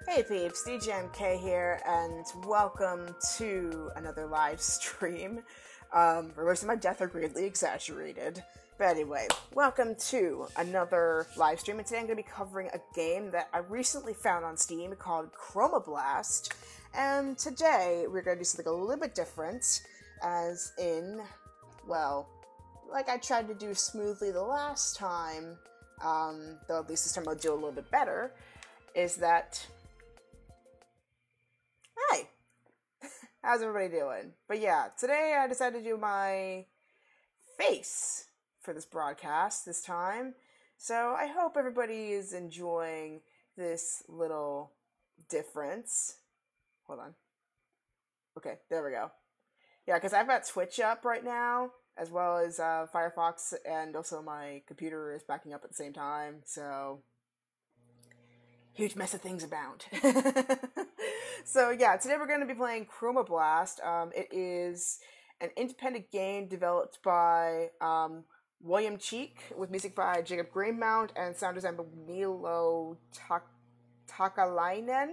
Hey peeps, DJMK here, and welcome to another live stream. Rumors of my death are greatly exaggerated. But anyway, welcome to another live stream, and today I'm going to be covering a game that I recently found on Steam called Chroma. And today we're going to do something a little bit different, as in, well, like I tried to do smoothly the last time, though at least this time I'll do a little bit better, is that... Hi! How's everybody doing? But yeah, today I decided to do my face for this broadcast this time. So I hope everybody is enjoying this little difference. Hold on. Okay, there we go. Yeah, because I've got Twitch up right now, as well as Firefox, and also my computer is backing up at the same time, so... huge mess of things abound. So yeah, today we're going to be playing Chroma. It is an independent game developed by William Cheek, with music by Jacob Greenmount and sound design by Milo Takalainen.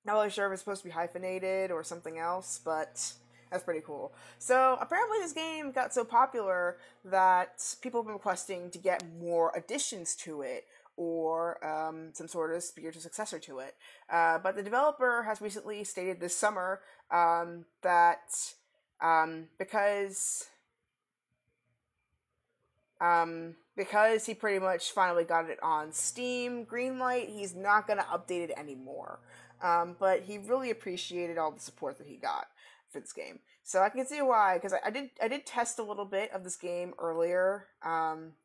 Not really sure if it's supposed to be hyphenated or something else, but that's pretty cool. So apparently this game got so popular that people have been requesting to get more additions to it, or some sort of spiritual successor to it. But the developer has recently stated this summer that because he pretty much finally got it on Steam greenlight, he's not going to update it anymore. But he really appreciated all the support that he got for this game. So I can see why, because I did test a little bit of this game earlier,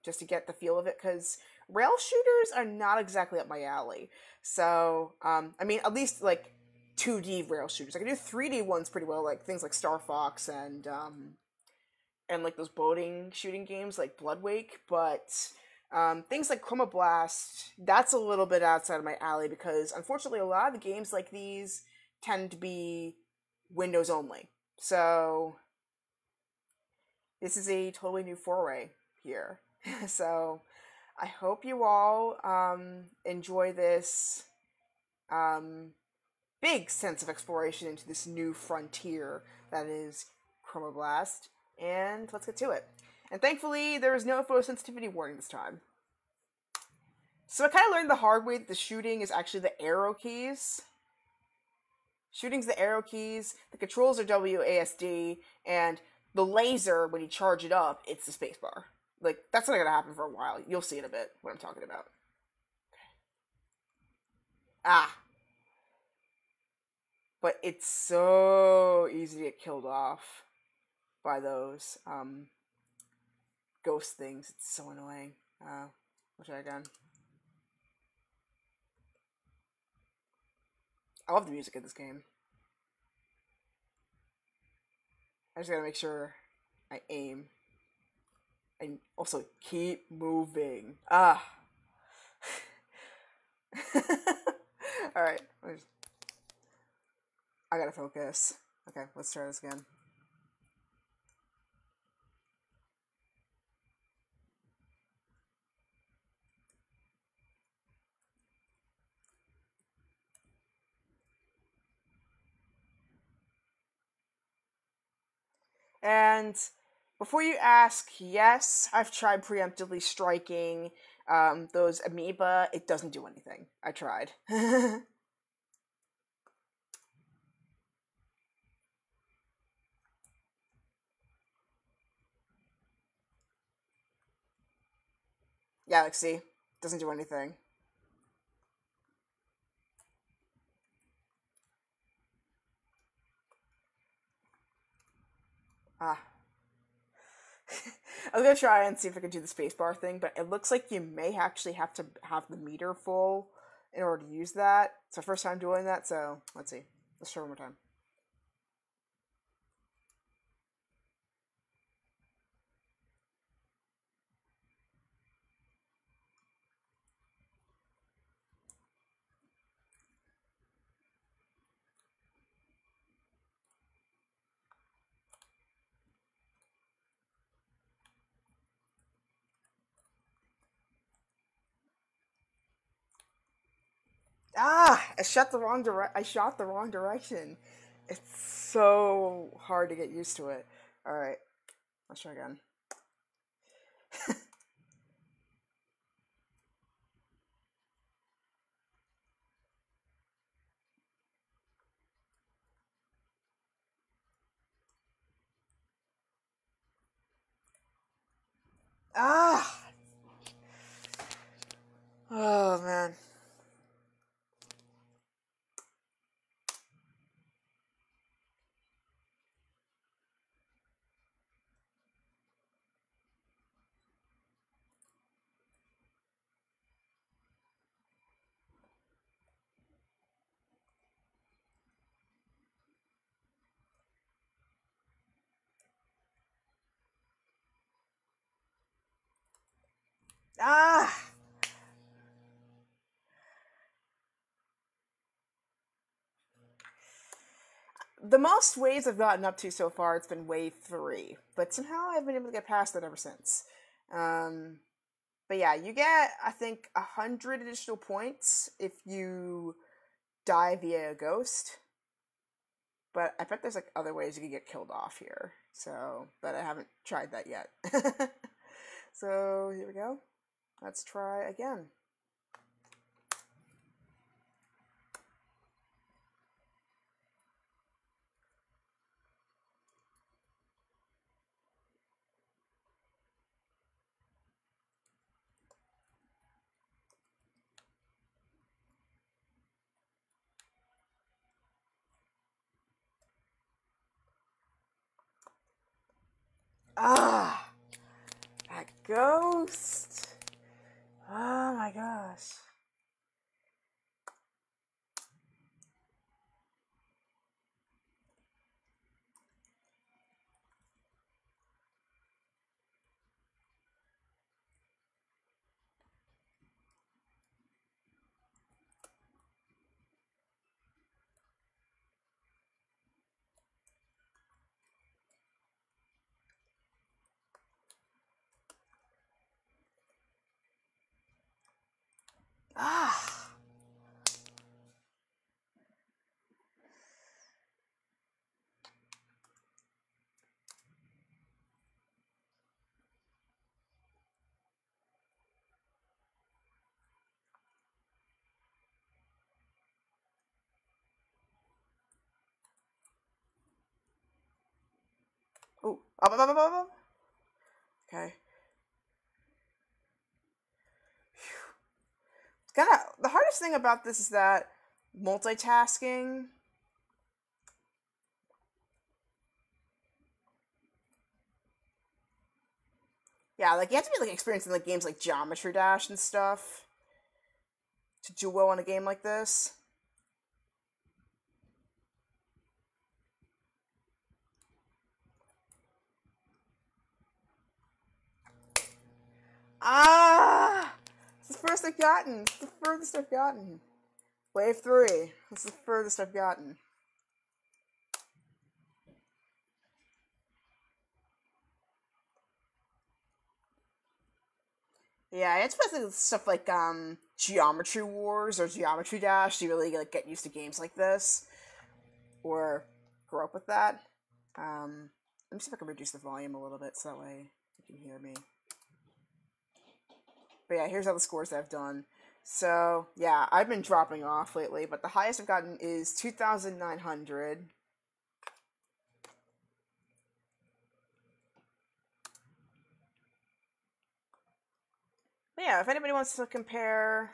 just to get the feel of it, because rail shooters are not exactly up my alley. So, I mean, at least, like, 2D rail shooters. I can do 3D ones pretty well, like things like Star Fox and like those boating shooting games like Bloodwake, but things like Chroma, that's a little bit outside of my alley, because unfortunately a lot of the games like these tend to be Windows only. So, this is a totally new foray here. So, I hope you all enjoy this big sense of exploration into this new frontier that is Chroma. And let's get to it. And thankfully, there is no photosensitivity warning this time. So I kind of learned the hard way that the shooting is actually the arrow keys. Shooting's the arrow keys, the controls are WASD, and the laser, when you charge it up, it's the spacebar. Like, that's not gonna happen for a while. You'll see in a bit what I'm talking about. Ah. But it's so easy to get killed off by those, ghost things. It's so annoying. We'll try again. I love the music in this game. I just gotta make sure I aim. And also, keep moving. Ah. Alright. I gotta focus. Okay, let's try this again. And before you ask, yes, I've tried preemptively striking those amoeba. It doesn't do anything. I tried. Yeah, like, see? Doesn't do anything. Ah. I was gonna try and see if I could do the spacebar thing, but it looks like you may actually have to have the meter full in order to use that. It's our first time doing that, so let's see. Let's try one more time. I shot the wrong direction. It's so hard to get used to it. All right, let's try again. Ah! Oh, man. Ah! The most waves I've gotten up to so far, it's been wave 3. But somehow I've been able to get past that ever since. But yeah, you get, I think, 100 additional points if you die via a ghost. But I bet there's like other ways you can get killed off here. So, but I haven't tried that yet. So here we go. Let's try again. Ah! That ghost! Oh my gosh. Ah! Oh, up. Okay. The hardest thing about this is that multitasking. Yeah, like you have to be like experienced in like games like Geometry Dash and stuff to do well in a game like this. Ah! It's the first I've gotten. It's the furthest I've gotten. Wave 3. That's the furthest I've gotten. Yeah, it's basically stuff like Geometry Wars or Geometry Dash to really like get used to games like this or grow up with that. Let me see if I can reduce the volume a little bit so that way you can hear me. But yeah, here's all the scores that I've done. So yeah, I've been dropping off lately, but the highest I've gotten is 2,900. But yeah, if anybody wants to compare,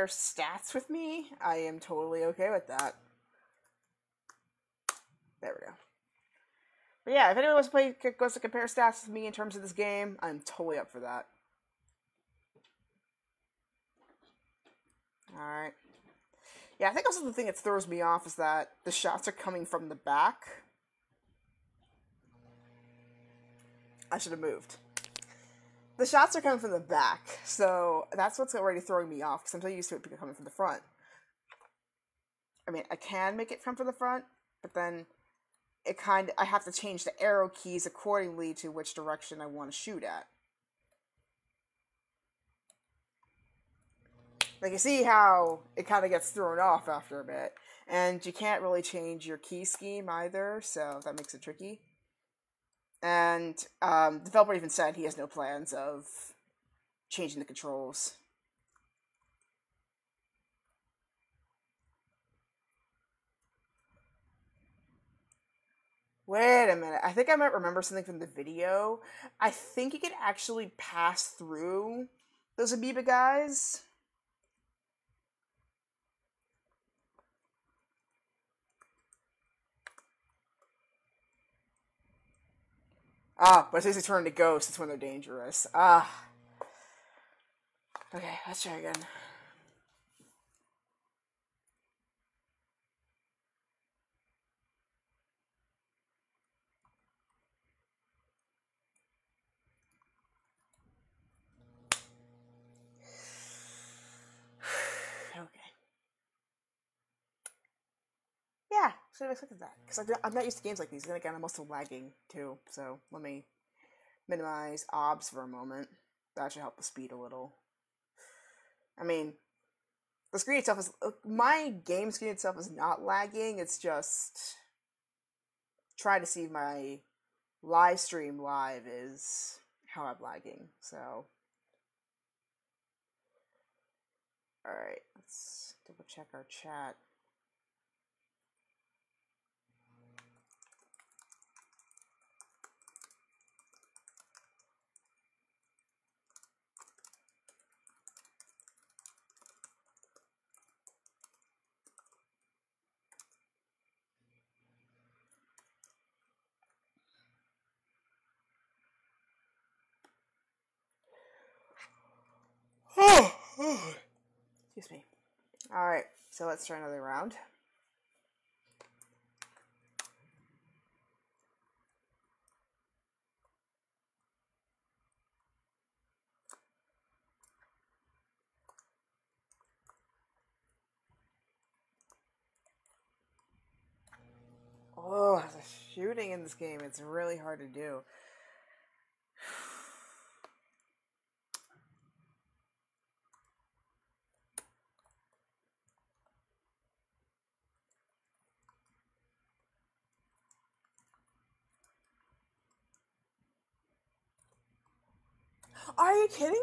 stats with me, I am totally okay with that. There we go. But yeah, if anyone wants to compare stats with me in terms of this game, I'm totally up for that. Alright. Yeah, I think also the thing that throws me off is that the shots are coming from the back. I should have moved. The shots are coming from the back, so that's what's already throwing me off, because I'm so used to it coming from the front. I mean, I can make it come from the front, but then I have to change the arrow keys accordingly to which direction I want to shoot at. Like, you see how it kind of gets thrown off after a bit. And you can't really change your key scheme either, so that makes it tricky. And the developer even said he has no plans of changing the controls. Wait a minute. I think I might remember something from the video. I think you can actually pass through those amoeba guys. Ah, but as soon as they turn into ghosts, it's when they're dangerous. Ah. Okay, let's try again. Okay. Yeah, should have expected that. Because I'm not used to games like these. Then again, I'm also lagging too. So let me minimize obs for a moment. That should help the speed a little. I mean, the screen itself is... My game screen itself is not lagging. It's just... trying to see my live stream live is how I'm lagging. So... Alright, let's double check our chat. Excuse me. Alright, so let's try another round. Oh, the shooting in this game, it's really hard to do. Are you kidding me?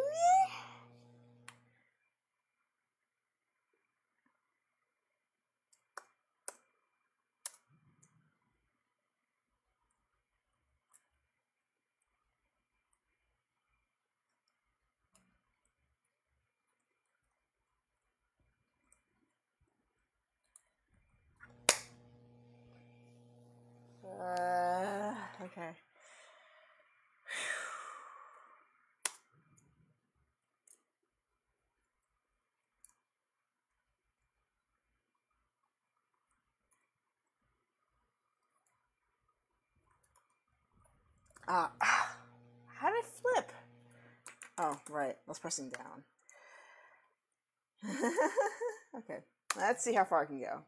Okay. How did it flip? Oh, right. I was pressing down. Okay. Let's see how far I can go.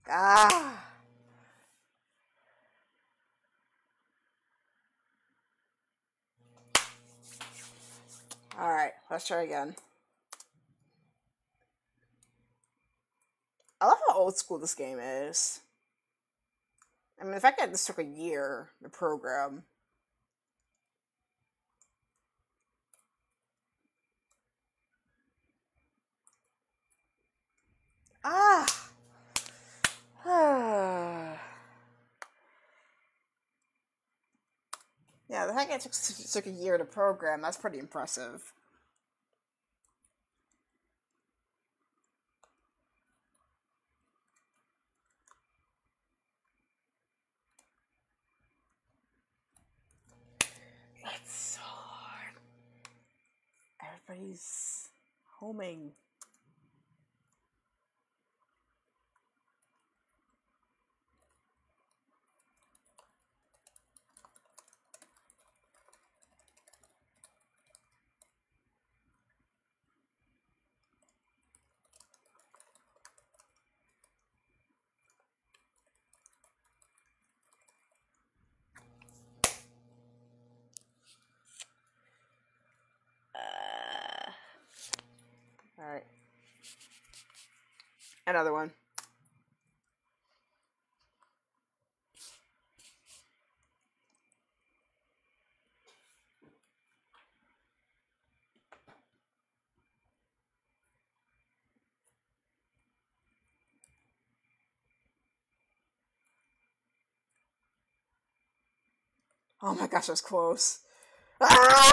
Ah! Alright, let's try again. I love how old school this game is. I mean, the fact that this took a year to program. Ah! Yeah, the fact that it took a year to program, that's pretty impressive. It's so Everybody's homing. All right. Another one. Oh my gosh, that was close. Ah!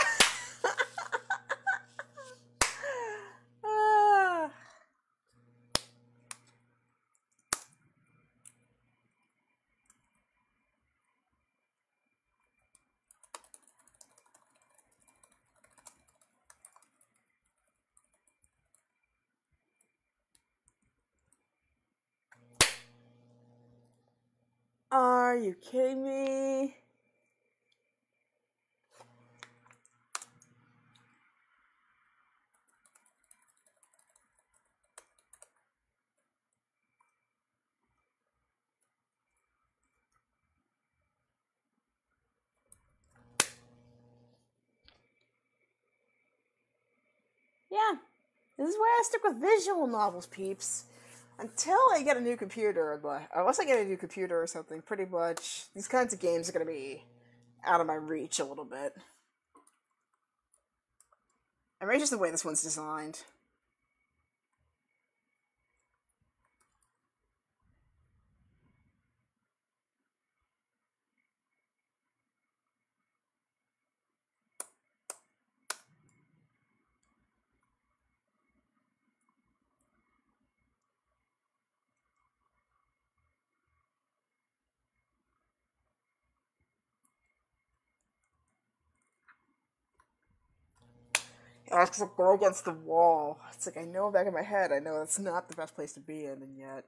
Ah! Are you kidding me? Yeah, this is why I stick with visual novels, peeps. Until I get a new computer, unless I get a new computer or something, pretty much these kinds of games are going to be out of my reach a little bit. I mean, just the way this one's designed. I just go against the wall. It's like I know back in my head, I know that's not the best place to be in, and yet.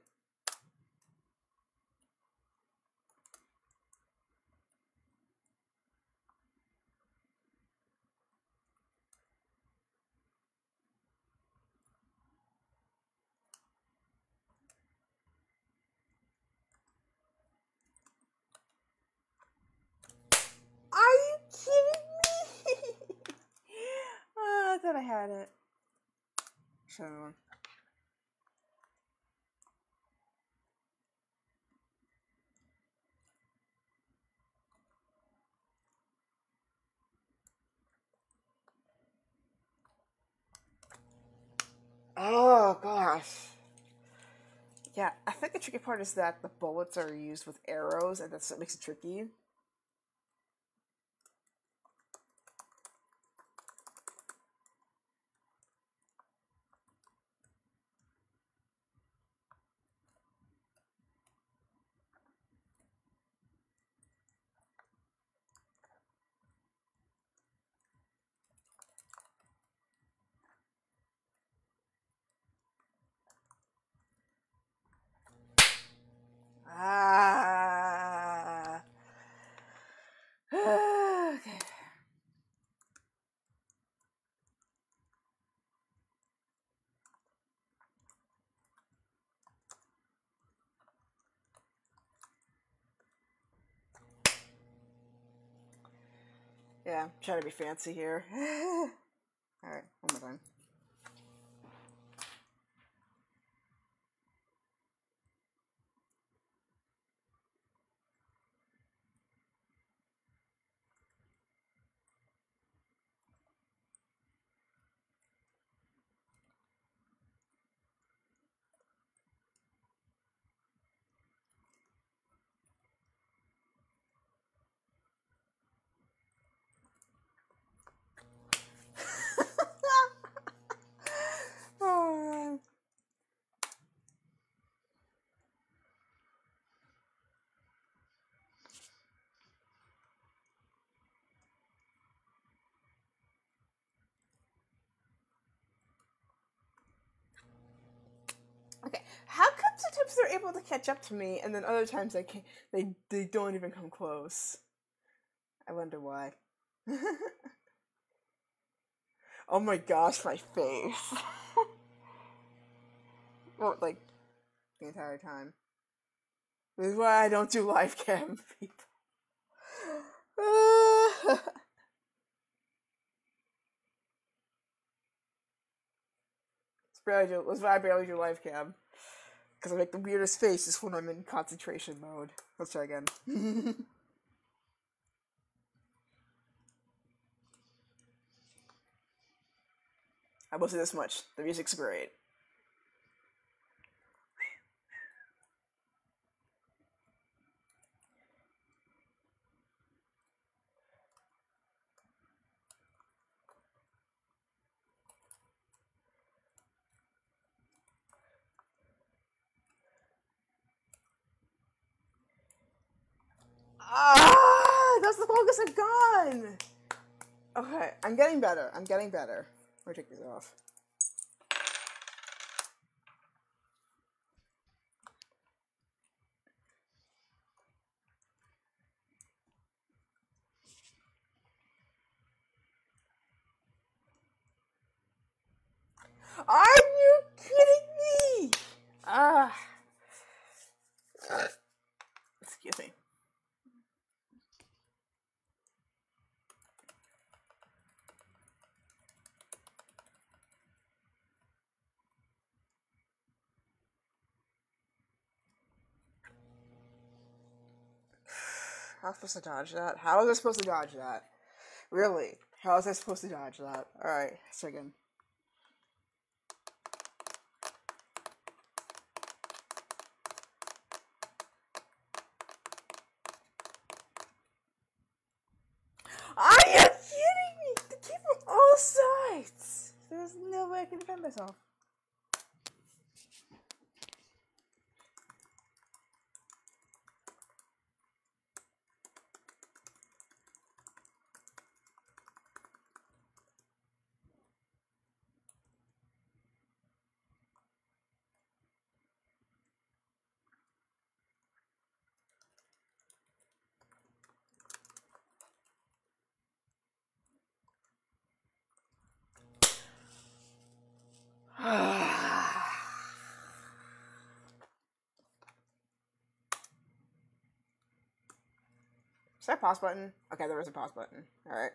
Are you kidding me? I thought I had it. Show one. Oh gosh. Yeah, I think the tricky part is that the bullets are used with arrows, and that's what makes it tricky. Ah. Okay. Yeah, I'm trying to be fancy here. Alright, one more time. able to catch up to me, and then other times they can't. They don't even come close. I wonder why. Oh my gosh, my face. Well, like the entire time. This is why I don't do live cam, people. That's why I barely do live cam. Because I make the weirdest faces when I'm in concentration mode. Let's try again. I will say this much. The music's great. Ah, that's the focus I've gone. Okay, I'm getting better. I'm getting better. Let me take these off. Are you kidding me? Ah. Excuse me. How was I supposed to dodge that? How was I supposed to dodge that? Really? How was I supposed to dodge that? Alright, let's try again. Are you kidding me? They keep from all sides. There's no way I can defend myself. Is that a pause button? Okay, there was a pause button. Alright.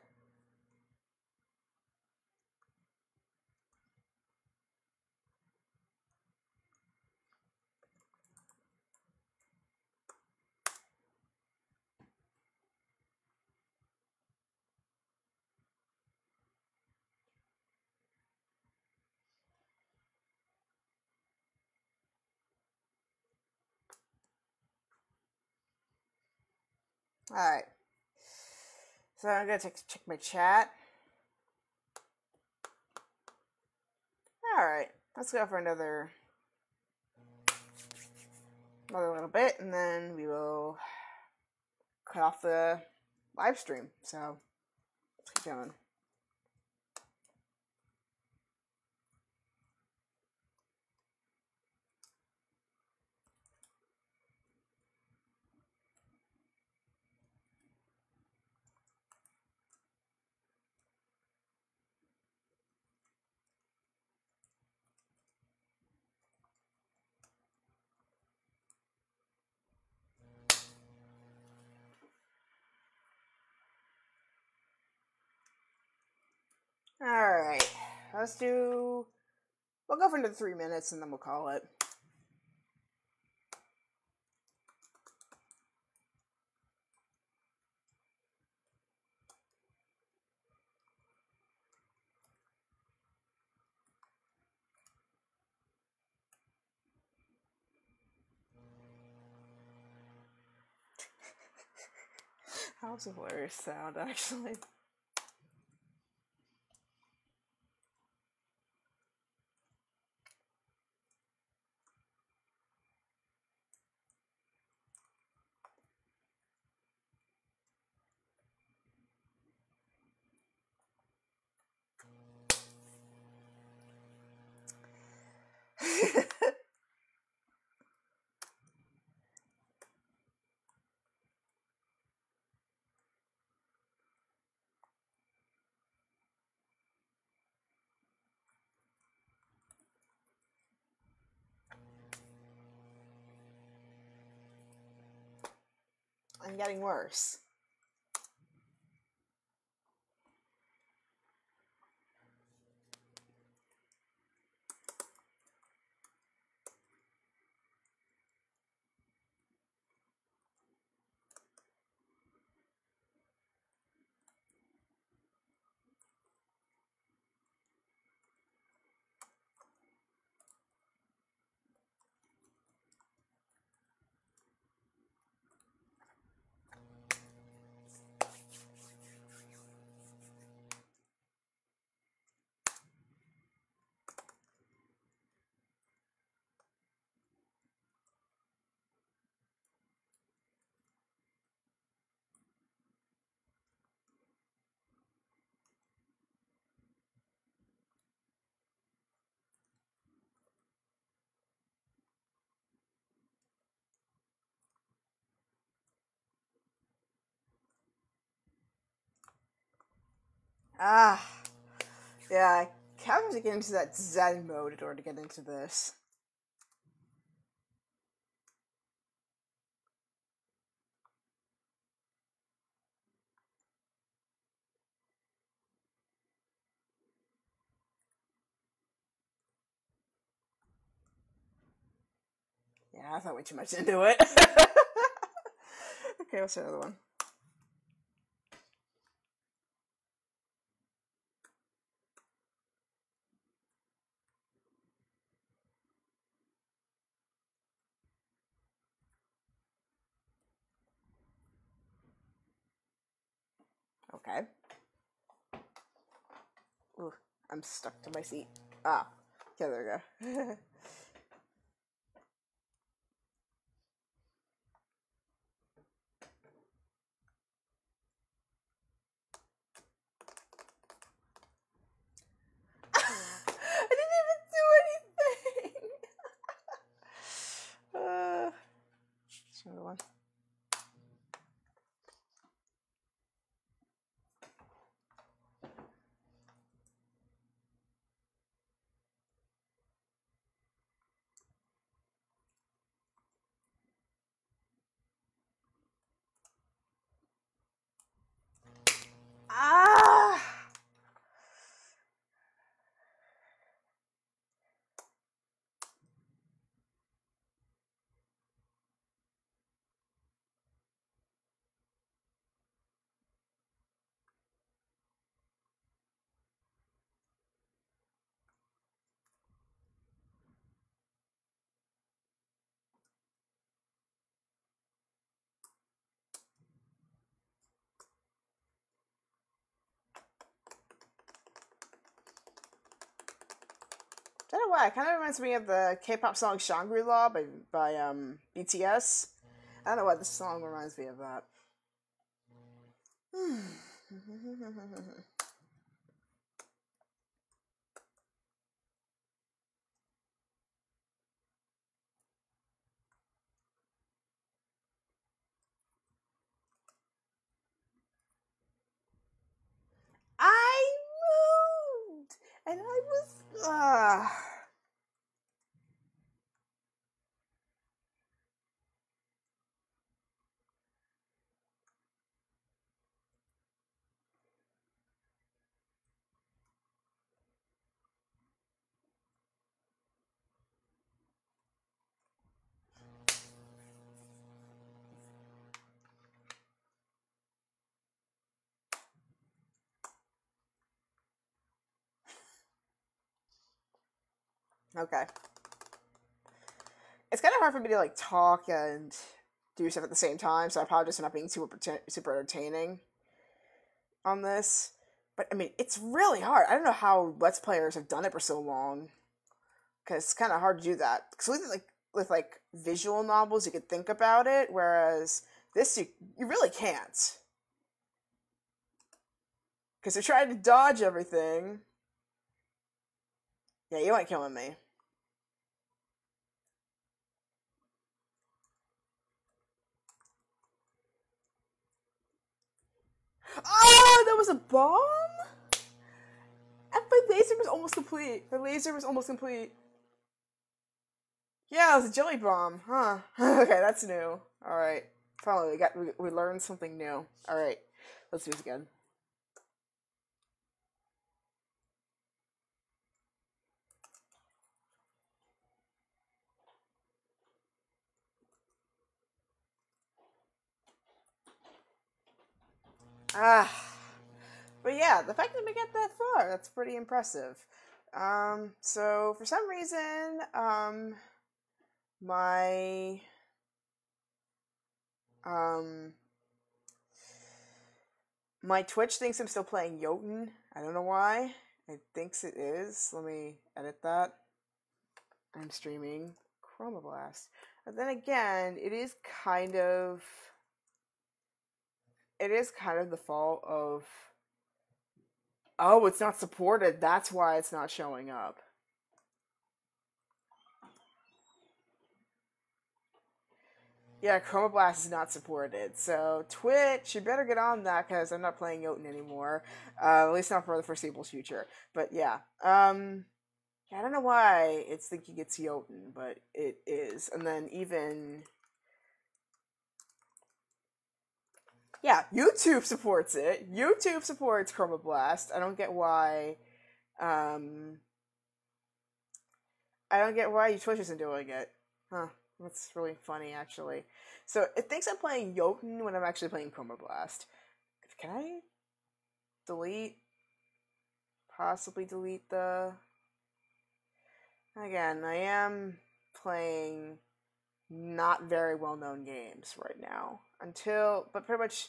Alright. So I'm gonna check my chat. Alright. Let's go for another little bit, and then we will cut off the live stream. So let's keep going. Alright. We'll go for another 3 minutes and then we'll call it. That was a hilarious sound, actually. I'm getting worse. Ah, yeah, I kind of have to get into that Zen mode in order to get into this. Yeah, I thought way too much into it. Okay, what's another one? Okay. Ooh, I'm stuck to my seat. Ah, okay, there we go. I didn't even do anything. Another one. Ah. I don't know why. It kind of reminds me of the K-pop song "Shangri-La" by BTS. I don't know why this song reminds me of that. I moved, and I was. Okay. It's kind of hard for me to like talk and do stuff at the same time, so I probably just end up being super entertaining on this. But I mean, it's really hard. I don't know how Let's Players have done it for so long, because it's kind of hard to do that. Because with like visual novels, you could think about it, whereas this you really can't, because they're trying to dodge everything. Yeah, you ain't killing me. Oh, that was a bomb? And my laser was almost complete. The laser was almost complete. Yeah, it was a jelly bomb, huh? Okay, that's new. Alright. Finally, we learned something new. All right, let's do this again. Ah, but yeah, the fact that we get that far, that's pretty impressive. So for some reason, my um my Twitch thinks I'm still playing Jotun. I don't know why. It thinks it is. Let me edit that. I'm streaming Chroma Blast. And then again, it is kind of the fault of, oh, it's not supported. That's why it's not showing up. Yeah, Chroma Blast is not supported. So Twitch, you better get on that because I'm not playing Jotun anymore. At least not for the foreseeable future. But yeah, I don't know why it's thinking it's Jotun, but it is. And then even, yeah, YouTube supports it. YouTube supports Chroma Blast. Um, I don't get why Twitch isn't doing it. Huh. That's really funny, actually. So it thinks I'm playing Jotun when I'm actually playing Chroma Blast. Can I possibly delete the... Again, I am playing not very well-known games right now. But pretty much,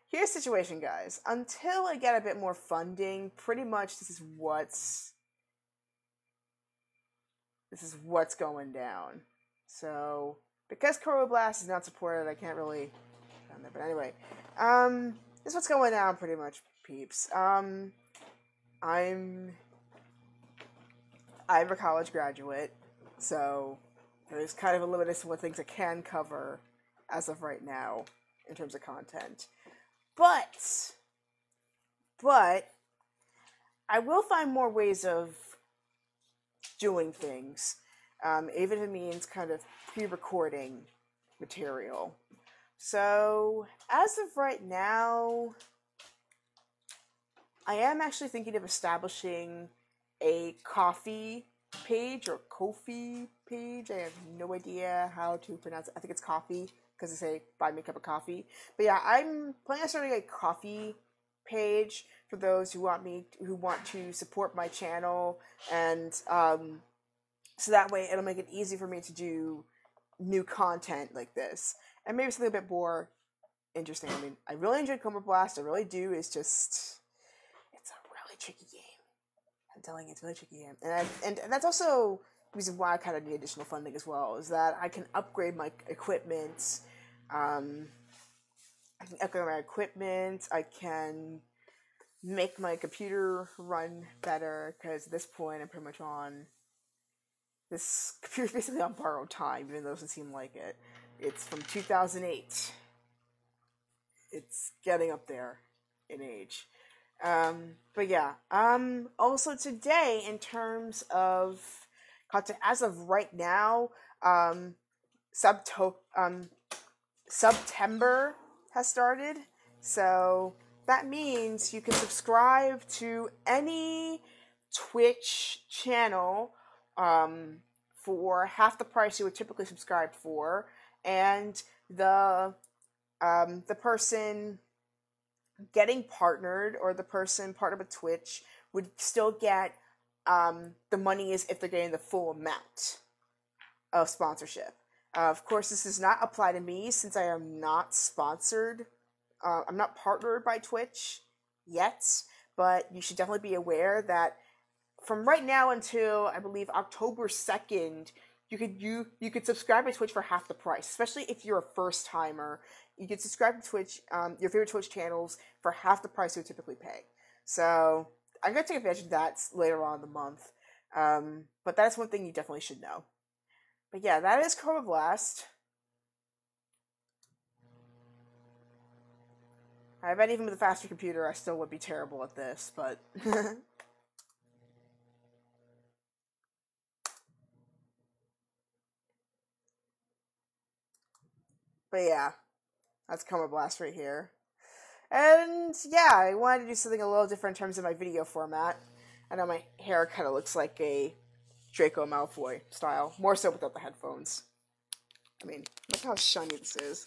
here's the situation, guys. Until I get a bit more funding, pretty much this is what's going down. So, because Chroma Blast is not supported, I can't really... But anyway, this is what's going down, pretty much, peeps. I'm a college graduate, so there's kind of a limit as to what things I can cover as of right now in terms of content. But I will find more ways of doing things, even if it means kind of pre-recording material. So, as of right now, I am actually thinking of establishing a coffee page or Ko-fi page. I have no idea how to pronounce it. I think it's coffee because they say buy me a cup of coffee. But yeah, I'm planning on starting a coffee page for those who want to support my channel, and so that way it'll make it easy for me to do new content like this, and maybe something a bit more interesting. I mean, I really enjoyed Chroma Blast. I really do. It's a really tricky game. I'm telling you, it's a really tricky game, and that's also the reason why I kind of need additional funding as well. Is that I can upgrade my equipment. I can make my computer run better, because at this point I'm pretty much on... This computer's basically on borrowed time, even though it doesn't seem like it. It's from 2008. It's getting up there in age. But yeah. Also today, in terms of content, as of right now, September has started. So that means you can subscribe to any Twitch channel for half the price you would typically subscribe for, and the person getting partnered, or the person partnered with Twitch, would still get the money as if they're getting the full amount of sponsorship. Of course, this does not apply to me since I am not sponsored. I'm not partnered by Twitch yet, but you should definitely be aware that from right now until, I believe, October 2nd, you could subscribe to Twitch for half the price, especially if you're a first timer. You could subscribe to Twitch, your favorite Twitch channels, for half the price you would typically pay. So I'm going to take advantage of that later on in the month. But that's one thing you definitely should know. But yeah, that is Chroma Blast. I bet even with a faster computer, I still would be terrible at this, but... But yeah. That's Chroma Blast right here. And yeah, I wanted to do something a little different in terms of my video format. I know my hair kind of looks like a Draco Malfoy style, more so without the headphones. I mean, look how shiny this is.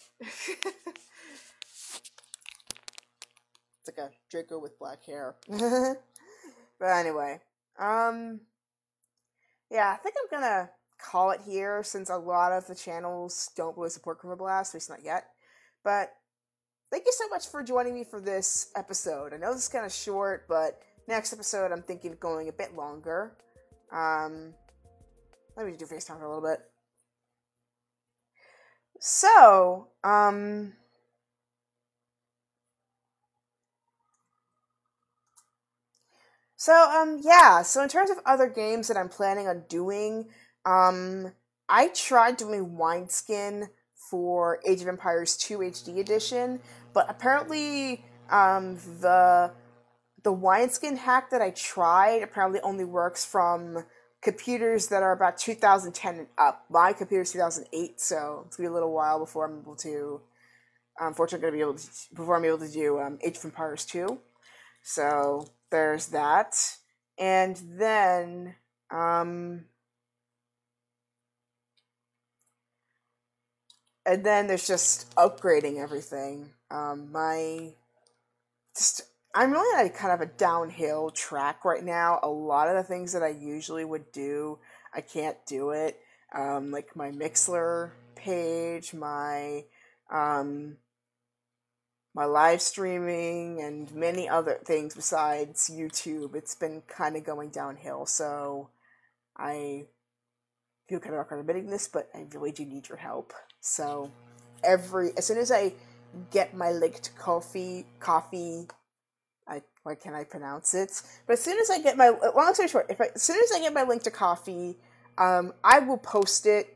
It's like a Draco with black hair. But anyway, yeah, I think I'm gonna call it here since a lot of the channels don't really support Chroma Blast, at least not yet. But thank you so much for joining me for this episode. I know this is kind of short, but next episode I'm thinking of going a bit longer. Let me do FaceTime for a little bit. So, yeah, so in terms of other games that I'm planning on doing, I tried doing Wineskin for Age of Empires 2 HD Edition, but apparently, the Wineskin hack that I tried apparently only works from computers that are about 2010 and up. My computer's 2008, so it's gonna be a little while before I'm able to, before I'm able to do Age of Empires 2. So there's that, and then there's just upgrading everything. I'm really on kind of a downhill track right now. A lot of the things that I usually would do, I can't do it. Like my Mixler page, my live streaming, and many other things besides YouTube. It's been kind of going downhill, so I feel kind of awkward admitting this, but I really do need your help. So as soon as I get my link to coffee, why can't I pronounce it? But as soon as I get my, long story short, as soon as I get my link to coffee, I will post it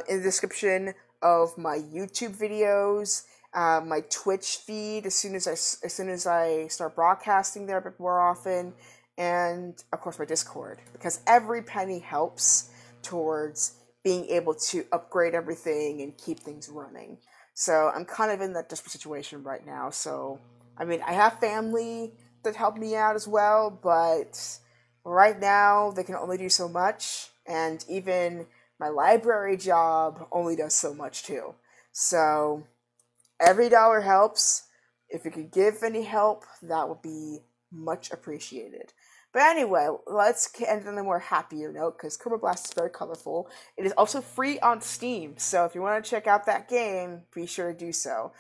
in the description of my YouTube videos, my Twitch feed as soon as I start broadcasting there a bit more often, and of course my Discord, because every penny helps towards being able to upgrade everything and keep things running. So I'm kind of in that desperate situation right now. So I mean, I have family that help me out as well, but right now they can only do so much, and even my library job only does so much too. So every dollar helps. If you could give any help, that would be much appreciated. But anyway, let's end on a more happier note, because Chroma Blast is very colorful. It is also free on Steam, so if you want to check out that game, be sure to do so.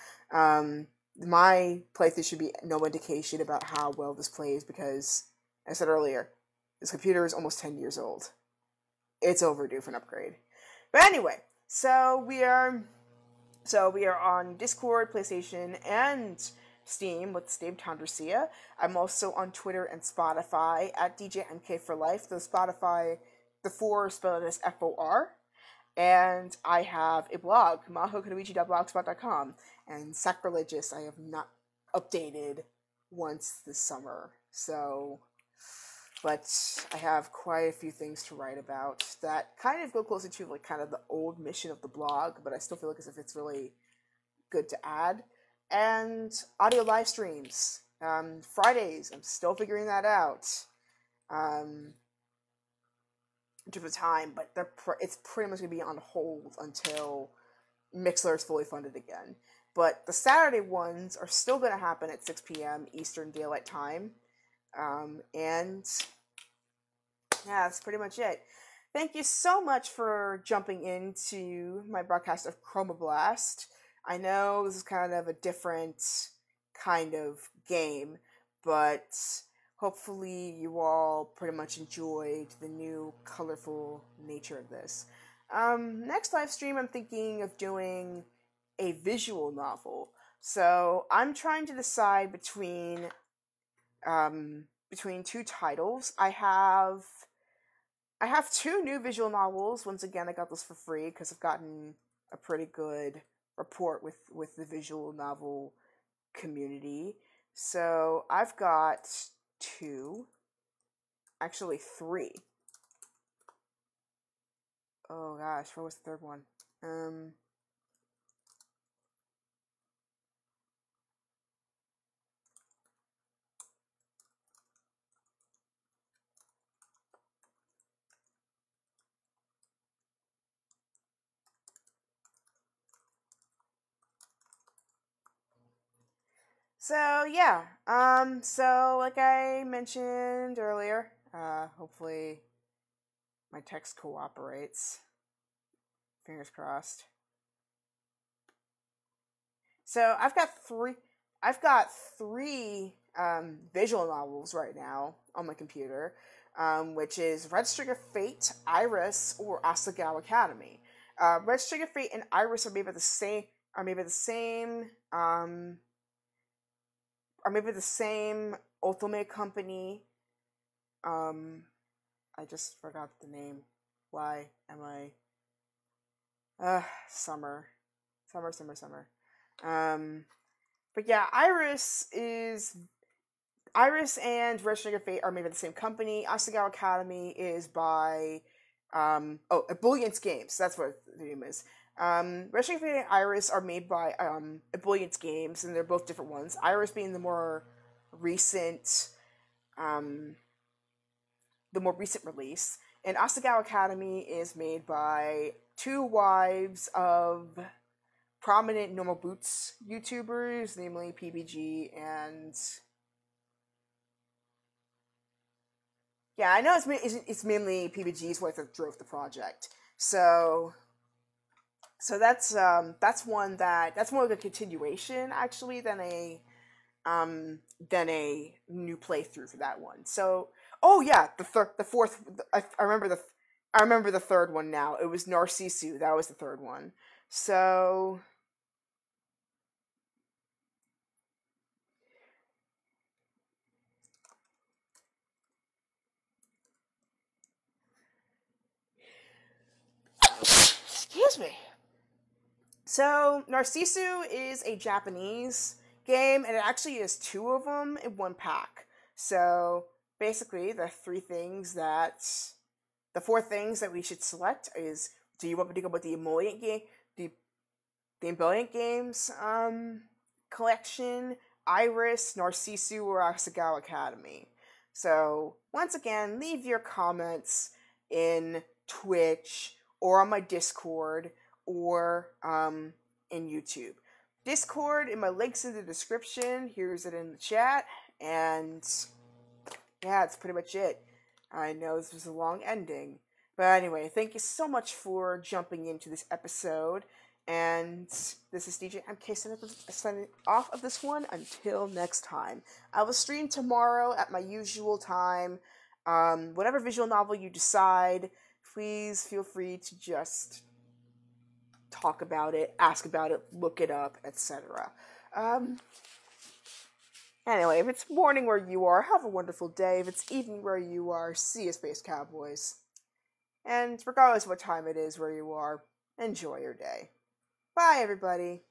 My playthrough should be no indication about how well this plays, because, as I said earlier, this computer is almost 10 years old. It's overdue for an upgrade. But anyway, so we are on Discord, PlayStation, and Steam with Dave Tondresia. I'm also on Twitter and Spotify at DJMK for Life. The Spotify, the 4 spelled as FOR. And I have a blog, mahokunoichi.blogspot.com. And Sacrilegious, I have not updated once this summer. So, but I have quite a few things to write about that kind of go closer to like kind of the old mission of the blog, but I still feel like as if it's really good to add. And audio live streams. Fridays, I'm still figuring that out. In terms of time, but it's pretty much going to be on hold until Mixler is fully funded again. But the Saturday ones are still going to happen at 6 p.m. Eastern Daylight Time. And yeah, that's pretty much it. Thank you so much for jumping into my broadcast of Chroma Blast. I know this is kind of a different kind of game, but hopefully you all pretty much enjoyed the new colorful nature of this. Next live stream, I'm thinking of doing a visual novel. So I'm trying to decide between two titles. I have 2 new visual novels. Once again, I got those for free because I've gotten a pretty good rapport with the visual novel community. So I've got 2, actually 3. Oh gosh, what was the third one? So yeah, so like I mentioned earlier, hopefully my text cooperates. Fingers crossed. So I've got three visual novels right now on my computer, which is Red String of Fate, Iris, or Asagao Academy. Red String of Fate and Iris are made by the same are made by the same are made by the same Otome company. I just forgot the name. Why am I? Summer. But yeah, Iris and Red String of Fate are made by the same company. Asagao Academy is by Ebullience Games. That's what the name is. Red String of Fate and Iris are made by Ebullience Games, and they're both different ones. Iris being the more recent release, and Asagao Academy is made by two wives of prominent Normal Boots YouTubers, namely PBG and yeah, I know it's mainly PBG's wife that drove the project. So that's more of a continuation actually than a new playthrough for that one. So oh yeah, the fourth I remember the third one now. It was Narcissu. That was the third one. So excuse me. So Narcissu is a Japanese game, and it actually is two of them in one pack. So basically, the four things that we should select is: do you want me to go with the emollient game, the emollient games collection, Iris, Narcissu, or Asagao Academy? So once again, leave your comments in Twitch or on my Discord or in YouTube. Discord, and my links in the description. Here's it in the chat. And yeah, that's pretty much it. I know this was a long ending. But anyway, thank you so much for jumping into this episode. And this is DJ MK signing off of this one. Until next time. I will stream tomorrow at my usual time. Whatever visual novel you decide, please feel free to just talk about it, ask about it, look it up, etc. Anyway, if it's morning where you are, have a wonderful day. If it's evening where you are, see you, Space Cowboys. And regardless of what time it is where you are, enjoy your day. Bye, everybody.